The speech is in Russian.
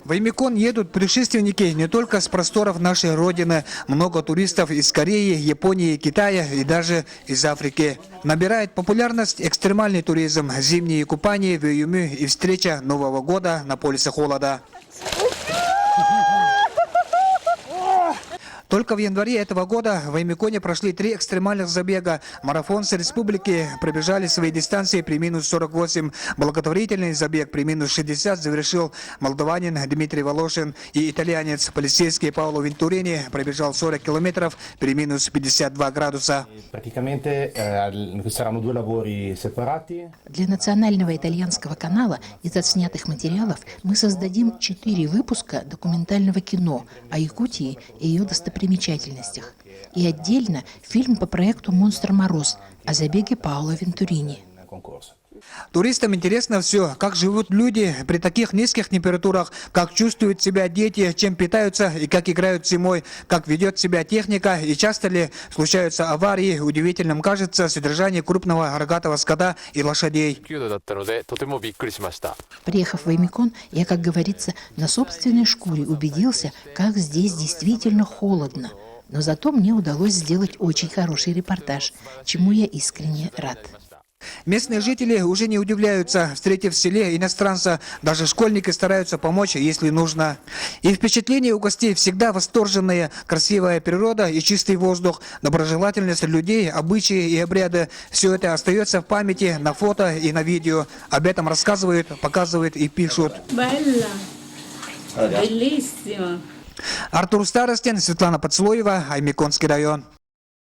В Аймикон едут путешественники не только с просторов нашей родины. Много туристов из Кореи, Японии, Китая и даже из Африки. Набирает популярность экстремальный туризм, зимние купания в Уюме и встреча Нового года на полюсе холода. Только в январе этого года в Аймиконе прошли 3 экстремальных забега. Марафонцы республики пробежали свои дистанции при минус 48. Благотворительный забег при минус 60 завершил молдаванин Дмитрий Волошин. И итальянец полицейский Паоло Вентурини пробежал 40 километров при минус 52 градуса. Для национального итальянского канала из отснятых материалов мы создадим 4 выпуска документального кино о Якутии и ее достопримечательностях. И отдельно фильм по проекту «Монстр Мороз» о забеге Паоло Вентурини. Туристам интересно все, как живут люди при таких низких температурах, как чувствуют себя дети, чем питаются и как играют зимой, как ведет себя техника и часто ли случаются аварии. Удивительным кажется содержание крупного рогатого скота и лошадей. Приехав в Аймикон, я, как говорится, на собственной шкуре убедился, как здесь действительно холодно. Но зато мне удалось сделать очень хороший репортаж, чему я искренне рад. Местные жители уже не удивляются, встретив в селе иностранца. Даже школьники стараются помочь, если нужно. И впечатления у гостей всегда восторженные. Красивая природа и чистый воздух, доброжелательность людей, обычаи и обряды. Все это остается в памяти на фото и на видео. Об этом рассказывают, показывают и пишут. Артур Старостин, Светлана Поцлоева, Аймиконский район.